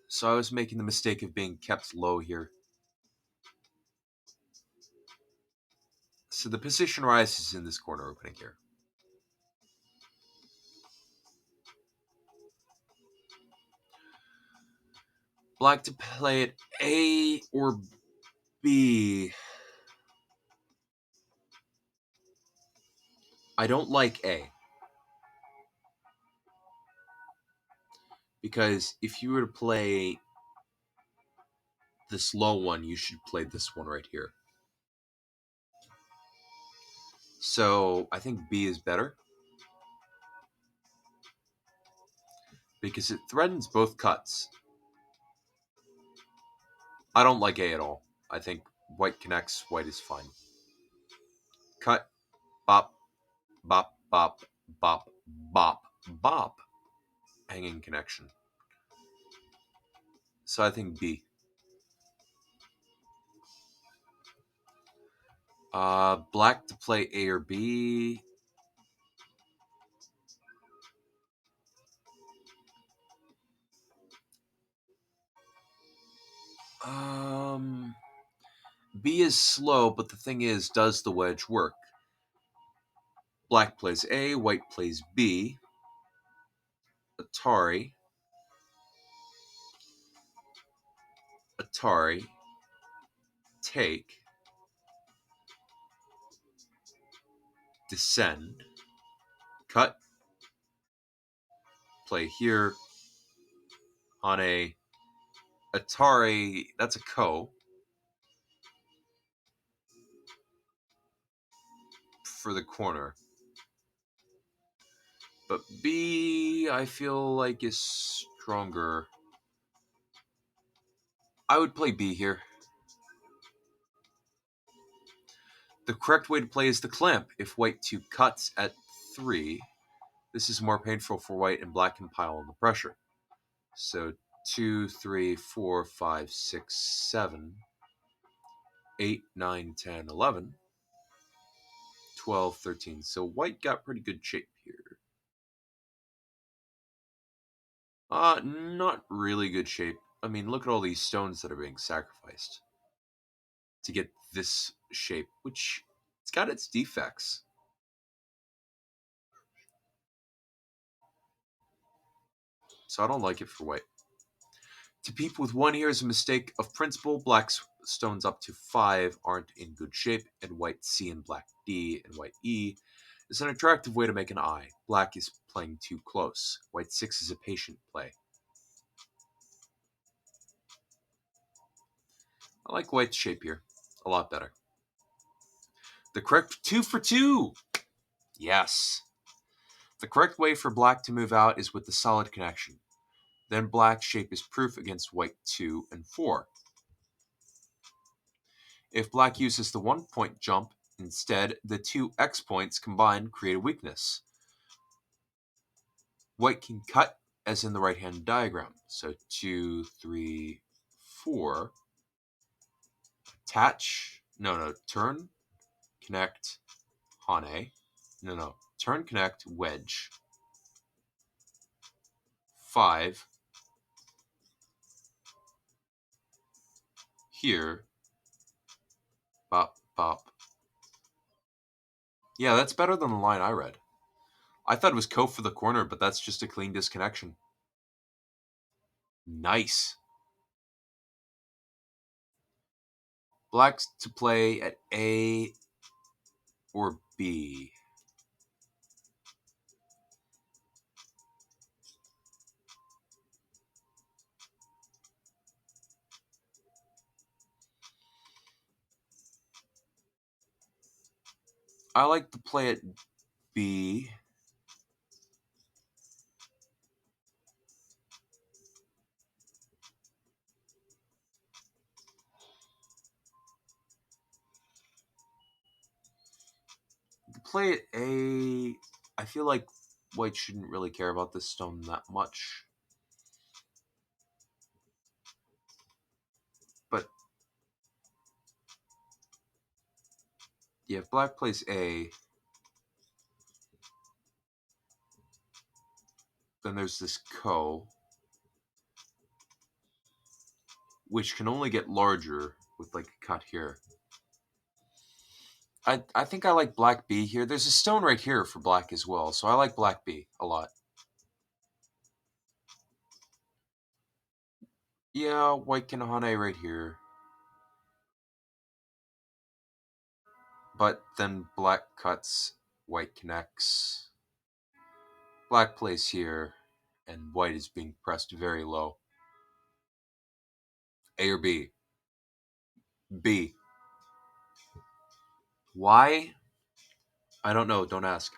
So I was making the mistake of being kept low here. So the position rises in this corner opening here. Black to play it A or B. I don't like A. Because if you were to play this low one, you should play this one right here. So I think B is better. Because it threatens both cuts. I don't like A at all. I think white connects, white is fine. Cut, bop, bop, bop, bop, bop, bop. Hanging connection. So I think B. Black to play A or B. B is slow, but the thing is, does the wedge work? Black plays A, white plays B. Atari. Atari. Take. Descend. Cut. Play here. On a Atari, that's a ko. For the corner. But B, I feel like is stronger. I would play B here. The correct way to play is the clamp. If white 2 cuts at 3, this is more painful for white, and black can pile on the pressure. So 2, 3, 4, 5, 6, 7, 8, 9, 10, 11, 12, 13. So white got pretty good shape here. Not really good shape. I mean, look at all these stones that are being sacrificed to get this shape, which it's got its defects. So I don't like it for white. To peep with one here is a mistake of principle. Black's stones up to 5 aren't in good shape, and white C and black D and white E is an attractive way to make an eye. Black is playing too close. White 6 is a patient play. I like white's shape here a lot better. The correct 2 for 2. Yes. The correct way for black to move out is with the solid connection. Then black's shape is proof against white 2 and 4. If black uses the 1-point jump instead, the 2 X points combined create a weakness. White can cut as in the right-hand diagram. So 2, 3, 4. Attach. No. Turn, connect, hane. No. Turn, connect, wedge. 5. Here. Bop, bop. Yeah, that's better than the line I read. I thought it was ko for the corner, but that's just a clean disconnection. Nice. Black's to play at A or B. I like to play at B. To play at A, I feel like white shouldn't really care about this stone that much. But yeah, if black plays A, then there's this ko, which can only get larger with like a cut here. I think I like black B here. There's a stone right here for black as well, so I like black B a lot. Yeah, white can hane right here. But then black cuts, white connects. Black plays here, and white is being pressed very low. A or B? B. Why? I don't know. Don't ask.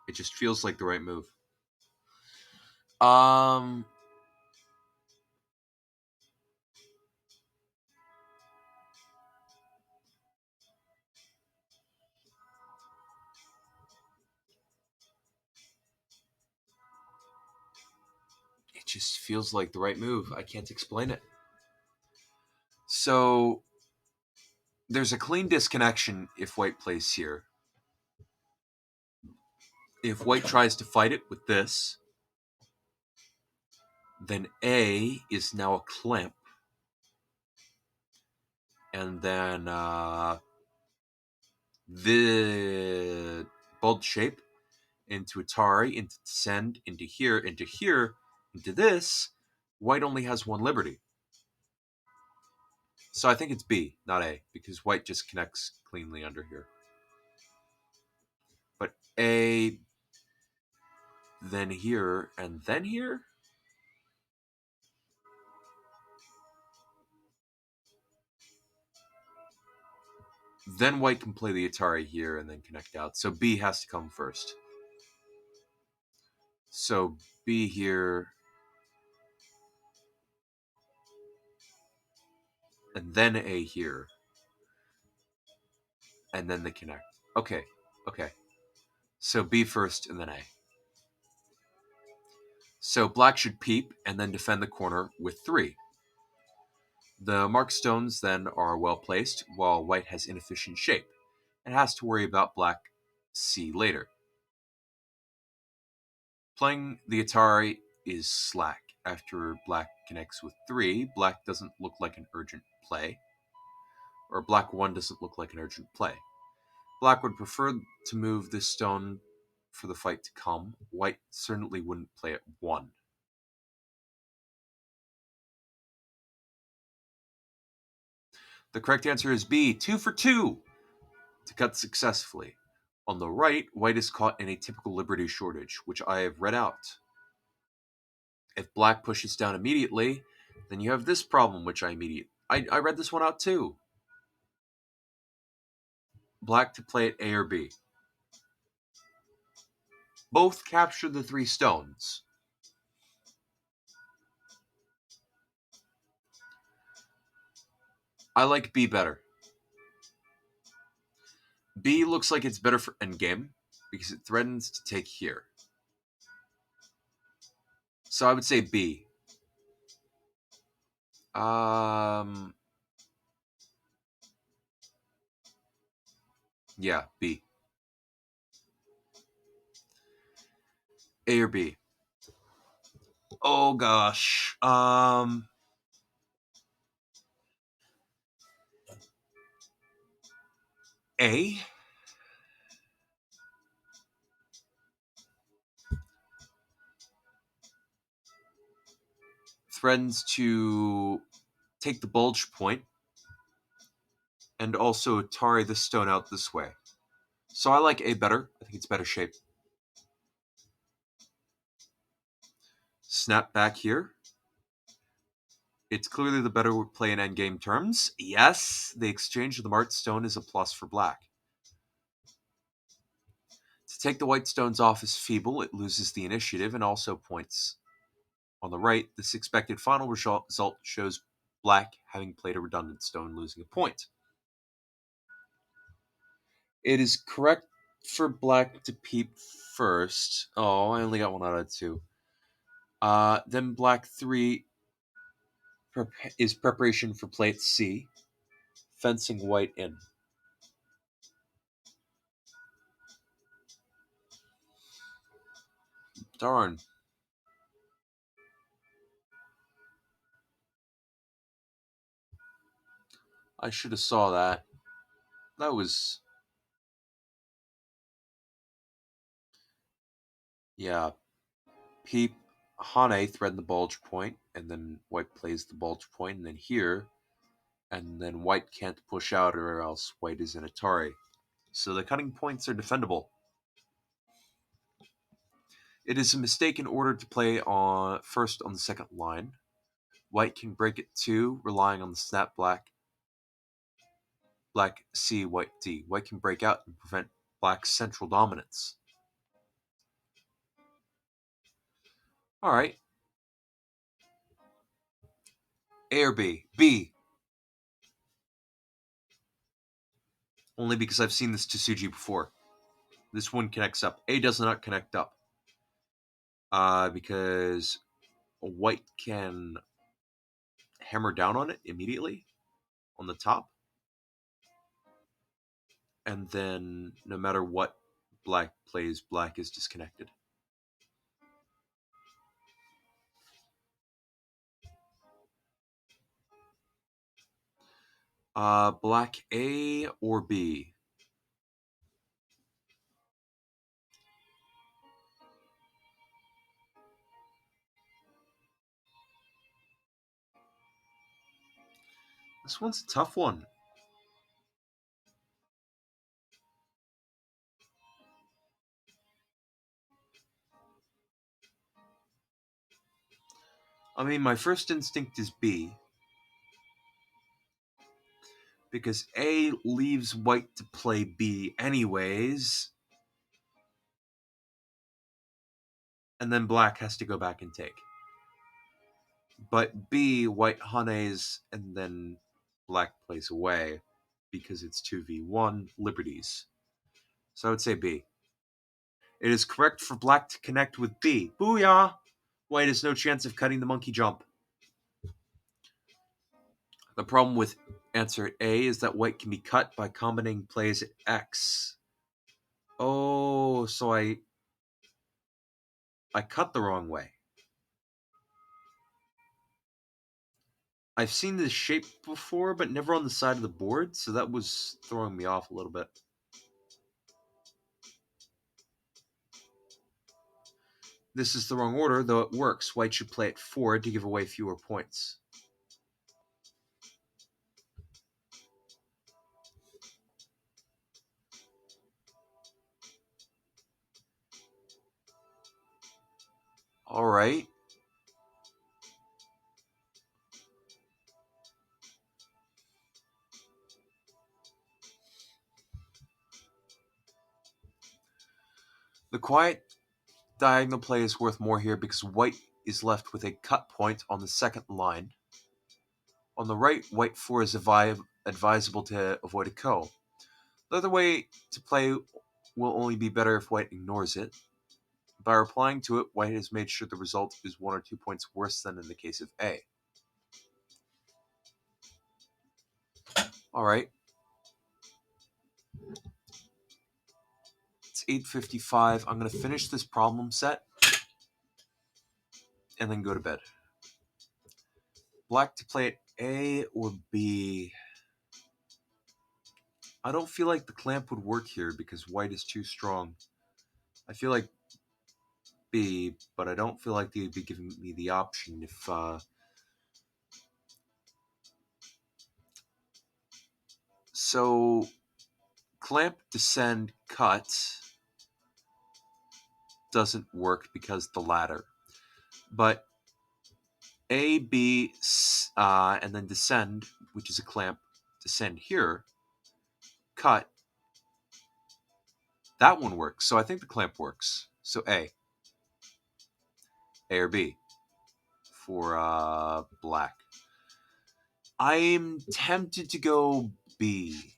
It just feels like the right move. Um, it just feels like the right move. I can't explain it. So there's a clean disconnection if white plays here. If white tries to fight it with this, then A is now a clamp. And then the bold shape into Atari, into Descend, into here, into this. White only has one liberty. So I think it's B, not A, because white just connects cleanly under here. But A, then here, and then here? Then white can play the Atari here and then connect out. So B has to come first. So B here, and then A here, and then they connect. Okay. So B first and then A. So black should peep and then defend the corner with 3. The marked stones then are well placed, while white has inefficient shape and has to worry about black C later. Playing the Atari is slack after black connects with 3, black doesn't look like an urgent play. Or black 1 doesn't look like an urgent play. Black would prefer to move this stone for the fight to come. White certainly wouldn't play at 1. The correct answer is B, 2 for 2 to cut successfully. On the right, white is caught in a typical liberty shortage, which I have read out. If black pushes down immediately, then you have this problem, which I read this one out too. Black to play at A or B. Both capture the 3 stones. I like B better. B looks like it's better for endgame because it threatens to take here. So I would say B. Yeah, B. A or B? Oh gosh. A. Threatens to take the bulge point and also tarry the stone out this way. So I like A better. I think it's better shape. Snap back here. It's clearly the better play in endgame terms. Yes, the exchange of the marked stone is a plus for black. To take the white stones off is feeble. It loses the initiative and also points. On the right, this expected final result shows black having played a redundant stone, losing a point. It is correct for black to peep first. Oh, I only got 1 out of 2. Then black 3 is preparation for play at C, fencing white in. Darn. I should have saw that. That was... Yeah. Peep, Hane thread the bulge point, and then white plays the bulge point, and then here, and then white can't push out or else white is in Atari. So the cutting points are defendable. It is a mistake in order to play first on the second line. White can break it too, relying on the snap black C, white D. White can break out and prevent black's central dominance. Alright. A or B? B. Only because I've seen this Tsuji before. This one connects up. A does not connect up. Because white can hammer down on it immediately on the top. And then no matter what black plays, black is disconnected. Black A or B? This one's a tough one. I mean, my first instinct is B. Because A leaves white to play B anyways. And then black has to go back and take. But B, white Hanes, and then black plays away because it's 2v1 liberties. So I would say B. It is correct for black to connect with B. Booyah! White has no chance of cutting the monkey jump. The problem with answer A is that white can be cut by combining plays at X. Oh, so I cut the wrong way. I've seen this shape before, but never on the side of the board, so that was throwing me off a little bit. This is the wrong order, though it works. White should play at 4 to give away fewer points. Alright. The quiet diagonal play is worth more here because white is left with a cut point on the second line. On the right, white 4 is advisable to avoid a ko. The other way to play will only be better if white ignores it. By replying to it, white has made sure the result is 1 or 2 points worse than in the case of A. Alright. It's 8:55. I'm going to finish this problem set and then go to bed. Black to play at A or B. I don't feel like the clamp would work here because white is too strong. I feel like B, but I don't feel like they'd be giving me the option if so clamp, descend, cut doesn't work because the ladder. But A, B, and then descend, which is a clamp, descend here, cut, that one works. So I think the clamp works. So A or B for black. I'm tempted to go B.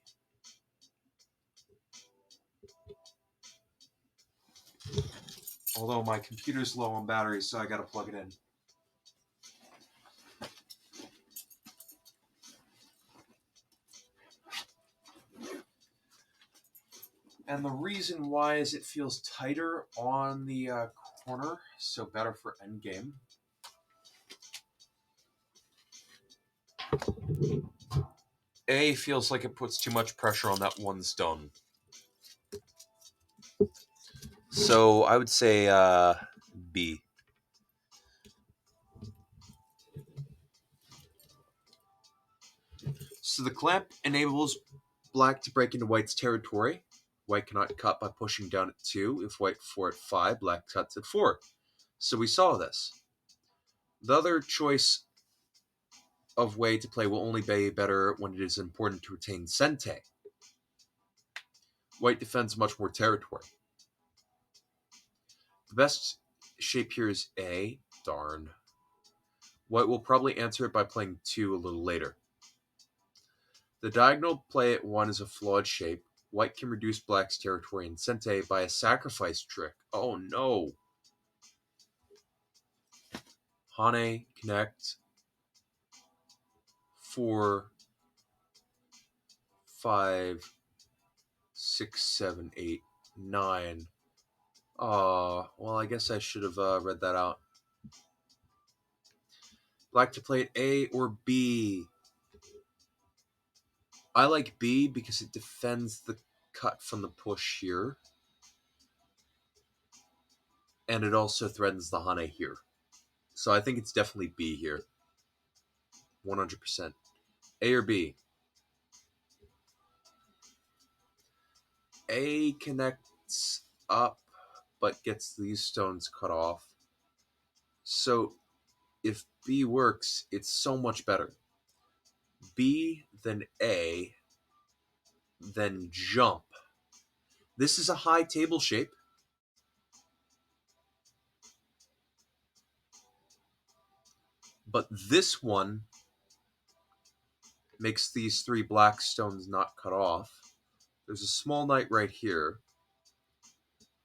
Although my computer's low on battery, so I gotta plug it in. And the reason why is it feels tighter on the corner, so better for endgame. A feels like it puts too much pressure on that one stone. So I would say B. So the clamp enables black to break into white's territory. White cannot cut by pushing down at 2. If white 4 at 5, black cuts at 4. So we saw this. The other choice of way to play will only be better when it is important to retain sente. White defends much more territory. The best shape here is A. Darn. White will probably answer it by playing 2 a little later. The diagonal play at 1 is a flawed shape. White can reduce black's territory in sente by a sacrifice trick. Oh no! Hane, connect. 4, 5, 6, 7, 8, 9. Well, I guess I should have read that out. Black to play at A or B. I like B because it defends the cut from the push here. And it also threatens the Hane here. So I think it's definitely B here. 100%. A or B? A connects up, but gets these stones cut off. So if B works, it's so much better. B, then A, then jump. This is a high table shape. But this one makes these 3 black stones not cut off. There's a small knight right here.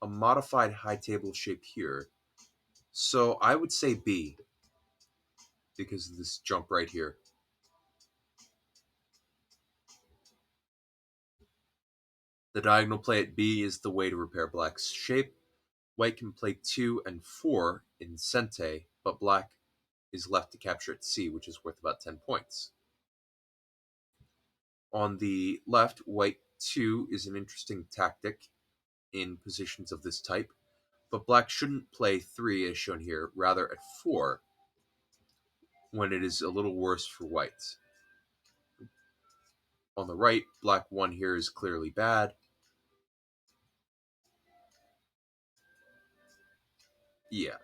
A modified high table shape here. So I would say B because of this jump right here. The diagonal play at B is the way to repair black's shape. White can play 2 and 4 in sente, but black is left to capture at C, which is worth about 10 points. On the left, white 2 is an interesting tactic in positions of this type, but black shouldn't play 3 as shown here, rather at 4, when it is a little worse for white. On the right, black 1 here is clearly bad. Yeah.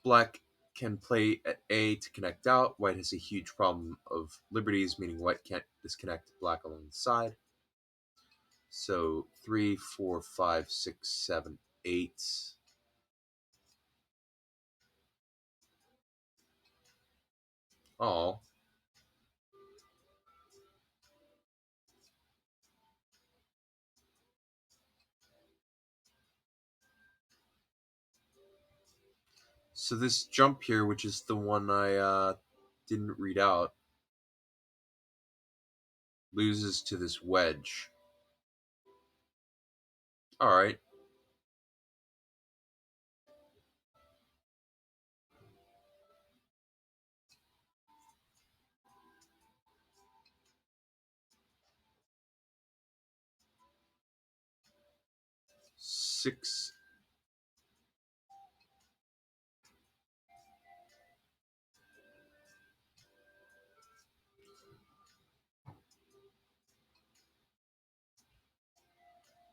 Black can play at A to connect out. White has a huge problem of liberties, meaning white can't disconnect black along the side. So 3, 4, 5, 6, 7, 8. Oh. So this jump here, which is the one I didn't read out, loses to this wedge. Alright. Six.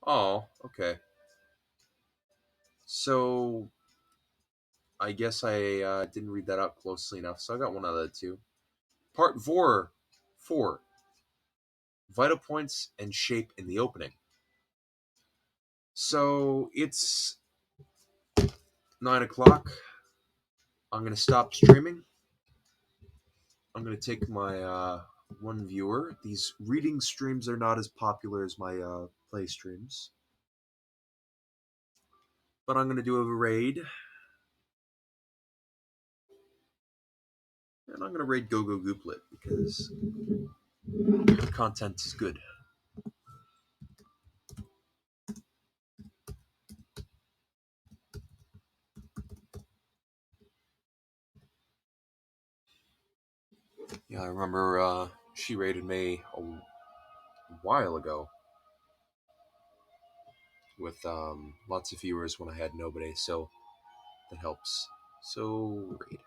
Oh, okay. So I guess I didn't read that out closely enough, so I got one out of the two. Part 4. 4. Vital points and shape in the opening. So it's 9 o'clock. I'm going to stop streaming. I'm going to take my one viewer. These reading streams are not as popular as my play streams. But I'm going to do a raid. And I'm going to raid Go Gooplet because the content is good. Yeah, I remember she raided me a while ago with lots of viewers when I had nobody, so that helps. So, raid.